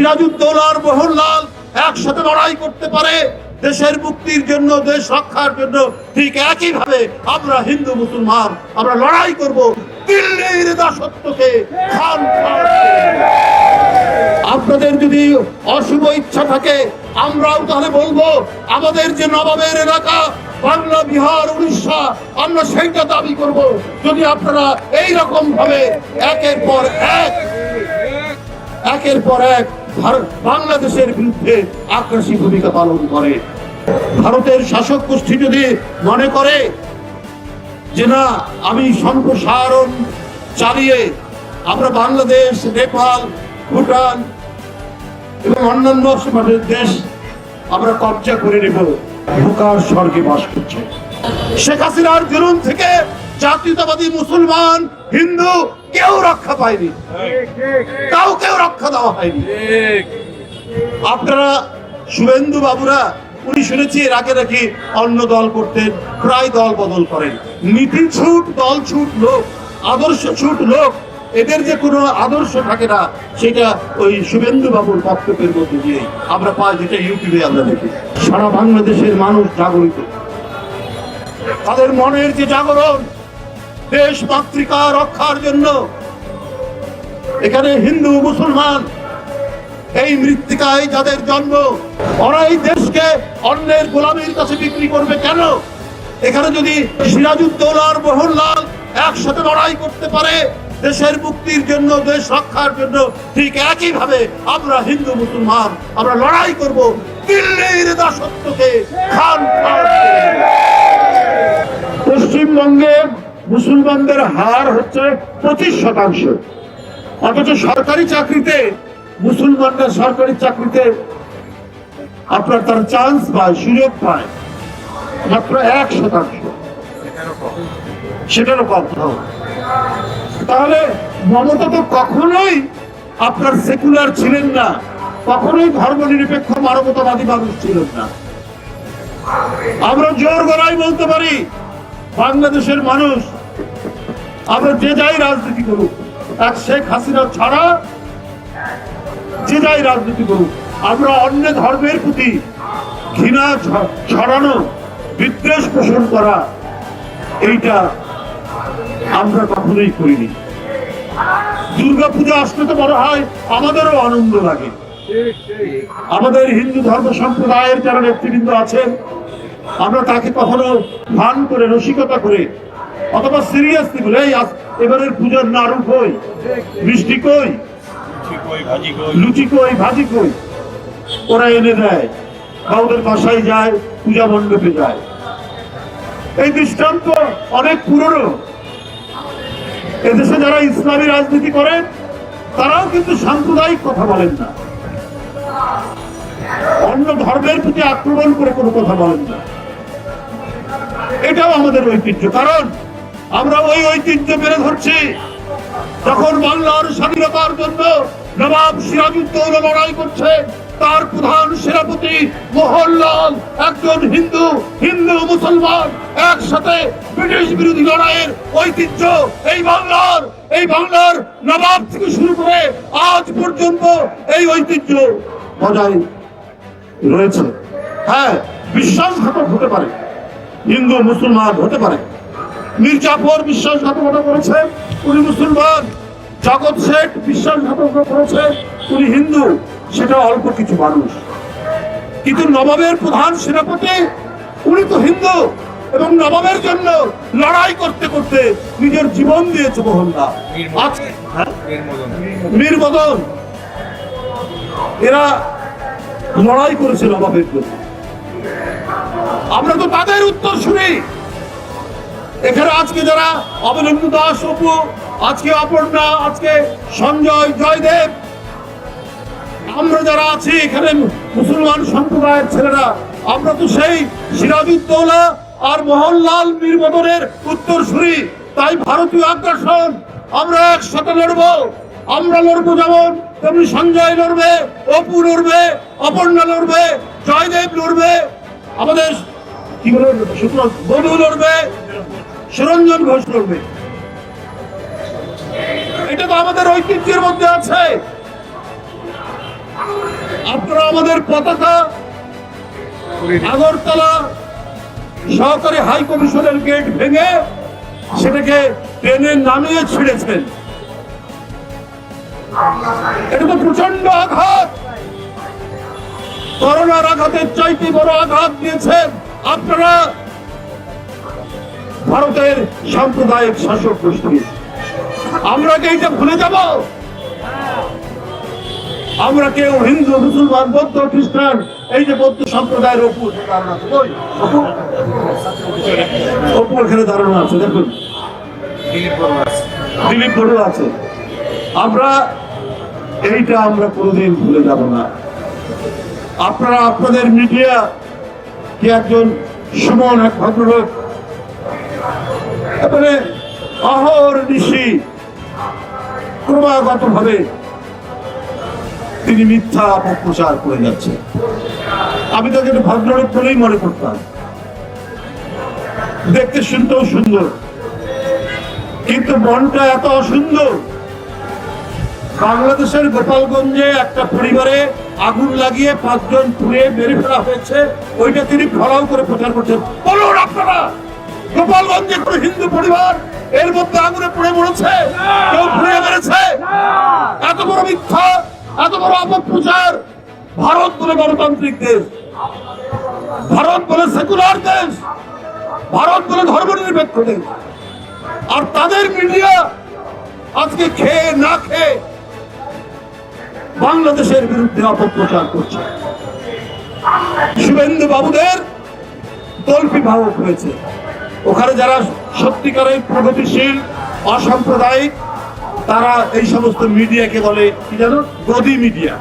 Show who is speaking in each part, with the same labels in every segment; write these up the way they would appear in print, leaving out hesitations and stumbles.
Speaker 1: সিরাজউদ্দৌলার মোহনলাল একসাথে লড়াই করতে পারে দেশের মুক্তির জন্য, দেশ রক্ষার জন্য, ঠিক একই ভাবে আমরা হিন্দু মুসলমান আমরা লড়াই করব দিল্লির দাসত্বকে খান খান। আপনাদের যদি অশুভ ইচ্ছা থাকে আমরাও তাহলে বলবো আমাদের যে নবাবের এলাকা বাংলা, বিহার, উড়িষ্যা আমরা সেইটা দাবি করব। যদি আপনারা এই রকম ভাবে একের পর এক বাংলাদেশের বিরুদ্ধে আগ্রাসী ভূমিকা পালন করে, ভারতের শাসক গোষ্ঠী যদি মনে করে যে না আমি সম্প্রসারণ চালিয়ে আমরা বাংলাদেশ, নেপাল, ভুটান এবং অন্যান্য দেশ আমরা কবজা করে নেব, বোকার স্বর্গে বাস করছে। শেখ হাসিনার জুলুম থেকে জাতীয়তাবাদী মুসলমান, হিন্দু কেউ রক্ষা পায়নি, কাউকেও রক্ষা দেওয়া হয়নি। আপনারা শুভেন্দু বাবুরা উনি শুনেছি এর আগে নাকি অন্য দল করতেন, প্রায় দল বদল করেন। নীতি ছুট, দল ছুট লোক, আদর্শ ছুট লোক, এদের যে কোনো আদর্শ থাকে না সেটা ওই শুভেন্দু বাবুর বক্তব্যের মধ্যে দিয়ে আমরা পাই, যেটা ইউটিউবে আমরা দেখি। সারা বাংলাদেশের মানুষ জাগরিত, তাদের মনের যে জাগরণ দেশ মাতৃকা রক্ষার জন্য। এখানে হিন্দু মুসলমান এই মৃত্তিকায় যাদের জন্ম, ওরা এই দেশকে অন্যের গোলামীর কাছে বিক্রি করবে কেন? এখানে যদি সিরাজউদ্দৌলার মোহনলাল একসাথে লড়াই করতে পারে দেশের মুক্তির জন্য, দেশ রক্ষার জন্য, ঠিক একই ভাবে আমরা হিন্দু মুসলমান আমরা লড়াই করব দিল্লির দাসত্বকে খান খান। পশ্চিমবঙ্গে মুসলমানদের হার হচ্ছে 25%, অথচ সরকারি চাকরিতে মুসলমানরা সরকারি চাকরিতে আপনার তার চান্স পায়, সুযোগ পায় মাত্র 1%, সেটারও কম। তাহলে মমতা তো কখনোই আপনার সেকুলার ছিলেন না, কখনোই ধর্মনিরপেক্ষ মানবতাবাদী মানুষ ছিলেন না। আমরা জোর গলায় বলতে পারি বাংলাদেশের মানুষ, আমরা যে যাই রাজনীতি করুক, এক শেখ হাসিনা ছাড়া যে যাই রাজনীতি করুক, আমরা অন্য ধর্মের প্রতি ঘৃণা ছড়ানো, বিদ্বেষ পোষণ করা, এইটা আমরা কখনোই করিনি। দুর্গাপূজা আসলে তো মনে হয় আমাদেরও আনন্দ লাগে। আমাদের হিন্দু ধর্ম সম্প্রদায়ের যারা নেতৃবৃন্দ আছেন, আমরা তাকে কখনো ভান করে, রসিকতা করে অথবা সিরিয়াসলি বলে এবারের পূজার নাড়ু কই, মিষ্টি কই, লুচি কই, ভাজি কই, ওরা এনে দেয় বা ওদের বাসায় যায়, পূজা মণ্ডপে যায়। এই দৃষ্টান্ত অনেক পুরনো। এদেশে যারা ইসলামী রাজনীতি করেন তারাও কিন্তু সাম্প্রদায়িক কথা বলেন না, অন্য ধর্মের প্রতি আক্রমণ করে কোনো কথা বলেন না। এটাও আমাদের ঐতিহ্য, কারণ আমরা ওই ঐতিহ্য মেনে ধরছি। যখন বাংলার স্বাধীনতার জন্য নবাব সিরাজউদ্দৌলা লড়াই করছে, তার প্রধান সেনাপতি মোহনলাল একজন হিন্দু, হিন্দু মুসলমান একসাথে ব্রিটিশ বিরোধী লড়াইয়ের ঐতিহ্য এই বাংলার নবাব থেকে শুরু করে আজ পর্যন্ত এই ঐতিহ্য বজায় রয়েছে। হ্যাঁ, বিশ্বাসঘাতক হতে পারে, হিন্দু মুসলমান হতে পারে। মির্জাফর বিশ্বাসঘাতকতা করেছে, উনি মুসলমান। জগৎ শেঠ বিশ্বাসঘাতকতা করেছে, উনি হিন্দু। সেটা অল্প কিছু মানুষ, কিন্তু নবাবের প্রধান সেনাপতি উনি তো হিন্দু, এবং নবাবের জন্য লড়াই করতে করতে নিজের জীবন দিয়েছে মোহনলাল। আজকে মীর মদন এরা লড়াই করেছে নবাবের জন্য। আমরা তো তাদের উত্তর শুনি। এখানে আজকে যারা অবনীন্দ্র দাস, অপু, আজকে অপর্ণা, আজকে সঞ্জয়, জয়দেব, আমরা যারা আছি এখানে মুসলমান সম্প্রদায়ের ছেলেরা, আমরা তো সেই সিরাজউদ্দৌলা আর মোহনলাল, মীর মদনের উত্তর শুনি। তাই ভারতীয় আগ্রাসন আমরা একসাথে লড়বো। আমরা লড়বো যেমন তেমনি সঞ্জয় লড়বে, অপু লড়বে, অপর্ণা লড়বে, জয়দেব লড়বে, আমাদের কি বলে বধু লড়বে, সুরঞ্জন ঘোষ লড়বে। এটা তো আমাদের ঐতিহ্যের মধ্যে আছে। আপনারা আমাদের পতাকা আগরতলা সহকারী হাই কমিশনের গেট ভেঙে সেটাকে ট্রেনে নামিয়ে ছিঁড়েছেন। এটা তো প্রচন্ড আঘাত, করোনার আঘাতের চাইতে বড় আঘাত দিয়েছেন আপনারা ভারতের সাম্প্রদায়িক শাসক গোষ্ঠী। আমরা কি এইটা ভুলে যাব? আমরা কেউ হিন্দু, মুসলমান, বৌদ্ধ, খ্রিস্টান, এই যে বৌদ্ধ সম্প্রদায়ের অপুর এখানে ধারণা আছে, দেখুন দিলীপ বড়ুয়া আছে। আমরা এইটা আমরা কোনোদিন ভুলে যাব না। আপনারা আপনাদের মিডিয়া কি একজন সুমন এক ভদ্রলোক এবারে অহর্নিশি ক্রমাগত ভাবে তিনি মিথ্যা অপপ্রচার করে যাচ্ছেন। আমি তাকে ভদ্রলোক বলেই মনে করতাম, দেখতে শুনতেও সুন্দর, কিন্তু মনটা এত অসুন্দর। বাংলাদেশের গোপালগঞ্জে একটা পরিবারে আগুন লাগিয়ে 5 জন পুড়ে মেরে ফেলা হয়েছে, ওইটা তিনি ফলাও করে প্রচার করছেন। বলুন আপনারা, গোপালগঞ্জে কোনো হিন্দু পরিবার এর মধ্যে আগুনে পুড়ে মরেছে? কেউ পুড়ে মেরেছে? এত বড় মিথ্যা, এত বড় অপপ্রচার। ভারত বলে গণতান্ত্রিক দেশ, ভারত বলে সেকুলার দেশ, ভারত বলে ধর্মনিরপেক্ষ দেশ, আর তাদের মিডিয়া আজকে খেয়ে না খেয়ে বাংলাদেশের বিরুদ্ধে অপপ্রচার করছে। শুভেন্দু বাবুদের তল্পি ভাবক হয়েছে। ওখানে যারা সত্যিকারের প্রগতিশীল অসাম্প্রদায়িক তারা এই সমস্ত মিডিয়াকে বলে কি জানো, গদি মিডিয়া।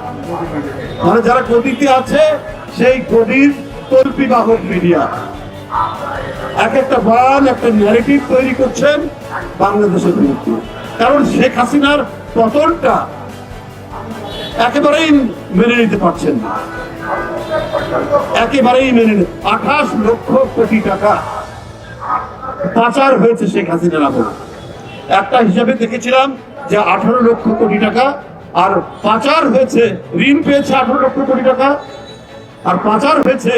Speaker 1: মানে যারা গদিতে আছে সেই গদির তল্পি বাহক মিডিয়া এক একটা বান একটা ন্যারেটিভ তৈরি করছেন বাংলাদেশের বিরুদ্ধে। কারণ শেখ হাসিনার পতনটা একেবারেই মেনে নিতে পারছেন না, একেবারেই মেনে নিতে। 28 লক্ষ কোটি টাকা পাচার হয়েছে শেখ হাসিনার আমলে। একটা হিসাবে দেখেছিলাম যে 18 লক্ষ কোটি টাকা, আর পাচার হয়েছে, ঋণ পেয়েছে 18 লক্ষ কোটি টাকা, আর পাচার হয়েছে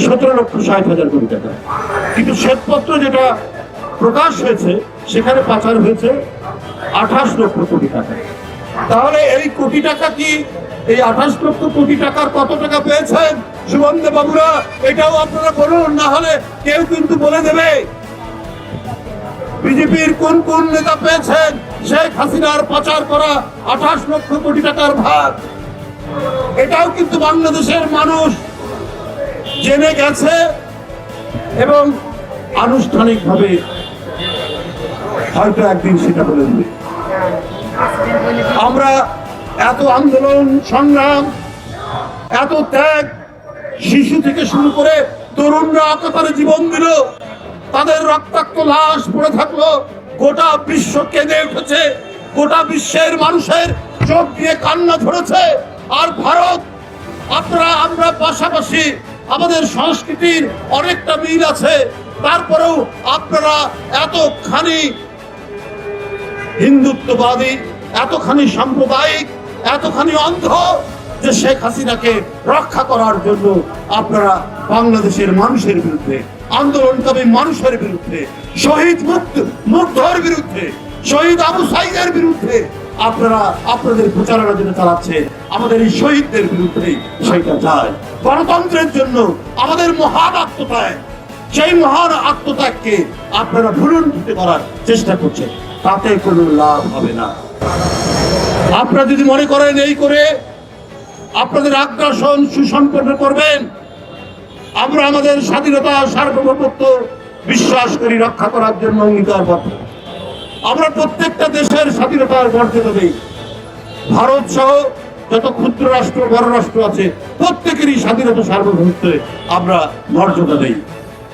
Speaker 1: 17,60,000 কোটি টাকা। কিন্তু শ্বেতপত্র যেটা প্রকাশ হয়েছে সেখানে পাচার হয়েছে 28 লক্ষ কোটি টাকা। তাহলে এই কোটি টাকা কি, এই 28 লক্ষ কোটি টাকার কত টাকা পেয়েছেন সুবন্ধু বাবুরা? এটাও আপনারা বলুন, না হলে কেউ কিন্তু বলে দেবে। বিজেপির কোন কোন নেতা পেয়েছেন শেখ হাসিনার পাচার করা 28 লক্ষ কোটি টাকার ভাগ? এটাও কিন্তু বাংলাদেশের মানুষ জেনে গেছে এবং আনুষ্ঠানিকভাবে হয়তো একদিন সেটা বলে দেবে। আমরা এত আন্দোলন সংগ্রাম, এত ত্যাগ, শিশু থেকে শুরু করে তরুণরা অকাতরে জীবন দিল, তাদের রক্তাক্ত লাশ পড়ে থাকলো, গোটা বিশ্ব কেঁদে উঠেছে, গোটা বিশ্বের মানুষের চোখ দিয়ে কান্না ঝরেছে। আর ভারত, আপনারা আমরা পাশাপাশি, আমাদের সংস্কৃতির অনেকটা মিল আছে, তারপরেও আপনারা এতখানি হিন্দুত্ববাদী, এতখানি সাম্প্রদায়িক, এতখানি অন্ধ যে শেখ হাসিনাকে রক্ষা করার জন্য আপনারা বাংলাদেশের মানুষের বিরুদ্ধে, আন্দোলনকারী মানুষের বিরুদ্ধে, শহীদ মুগ্ধর বিরুদ্ধে, শহীদ আবু সাইদের বিরুদ্ধে আপনারা আপনাদের প্রচারণা যেটা চালাচ্ছে, আমাদের এই শহীদদের বিরুদ্ধে সেটা যায়। গণতন্ত্রের জন্য আমাদের মহান আত্মত্যাগ, সেই মহান আত্মত্যাগকে আপনারা ভুলুণ্ঠিত করার চেষ্টা করছেন, তাতে কোনো লাভ হবে না। আপনারা যদি মনে করেন এই করে আপনাদের আগ্রাসন সুসম্পন্ন করবেন, আমরা আমাদের স্বাধীনতা সার্বভৌমত্ব বিশ্বাস করি, রক্ষা করার জন্য অঙ্গীকারবদ্ধ। আমরা প্রত্যেকটা দেশের স্বাধীনতার মর্যাদা দেই। ভারত সহ যত ক্ষুদ্র রাষ্ট্র বড় রাষ্ট্র আছে প্রত্যেকেরই স্বাধীনতা সার্বভৌমত্বে আমরা মর্যাদা দেই।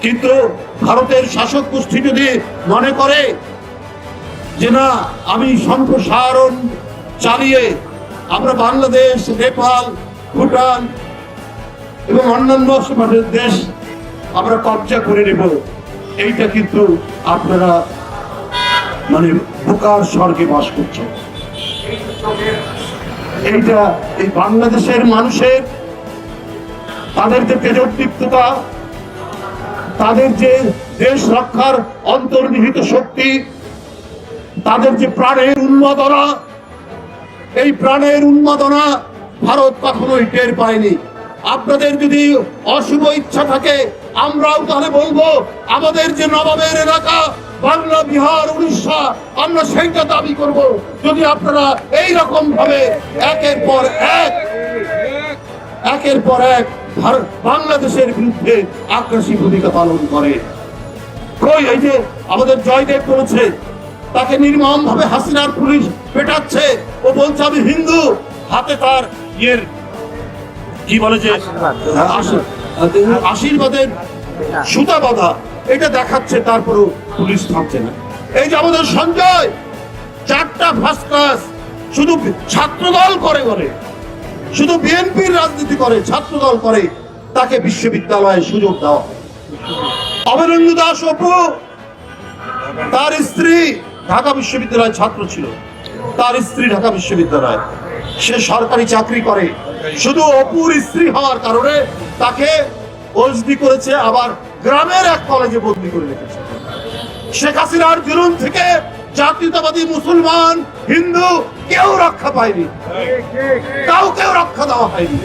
Speaker 1: কিন্তু ভারতের শাসক গোষ্ঠী যদি মনে করে যে না, আমি সম্প্রসারণ চালিয়ে আমরা বাংলাদেশ, নেপাল, ভুটান এবং অন্যান্য দেশ আমরা কবজা করে নেব, এইটা কিন্তু আপনারা মানে বোকার স্বর্গে বাস করছেন। এইটা এই বাংলাদেশের মানুষের তাদের যে তেজোদ্দীপ্ততা, তাদের যে দেশ রক্ষার অন্তর্নিহিত শক্তি, তাদের যে প্রাণের উন্মাদনা, এই প্রাণের উন্মাদনা ভারত কখনোই টের পায়নি। আপনাদের যদি অশুভ ইচ্ছা থাকে, আমরাও তাহলে বলবো আমাদের যে নবাবের এলাকা বাংলা, বিহার, উড়িষ্যা, আমরা সেইটা দাবি করব। যদি আপনারা এই রকম ভাবে একের পর এক বাংলাদেশের বিরুদ্ধে আগ্রাসী ভূমিকা পালন করে। কই এই যে আমাদের জয়দেব বলেছে, তাকে নির্মম ভাবে হাসিনার পুলিশ পেটাচ্ছে, ও বলছে আমি হিন্দু, হাতে তার ইয়ের কি বলে যে আশীর্বাদের সুতা বাঁধা, এটা দেখাচ্ছে, তারপরও পুলিশ থামছে না। এই যে আমাদের সঞ্জয় 4টা ফার্স্ট ক্লাস, শুধু ছাত্রদল করে বলে, শুধু বিএনপির রাজনীতি করে, ছাত্রদল করে, তাকে বিশ্ববিদ্যালয়ে সুযোগ দেওয়া। অমরেন্দ্র দাস অপু, তার স্ত্রী ঢাকা বিশ্ববিদ্যালয়ের ছাত্র ছিল, তার স্ত্রী ঢাকা বিশ্ববিদ্যালয়, সে সরকারি চাকরি করে, শুধু অপুর স্ত্রী হওয়ার কারণে তাকে ওসডি করেছে, আবার গ্রামের এক কলেজে বদলি করে রেখেছে। শেখ হাসিনার জুলুম থেকে জাতীয়তাবাদী মুসলমান, হিন্দু কেউ রক্ষা পায়নি, কাউকেও রক্ষা দেওয়া হয়নি।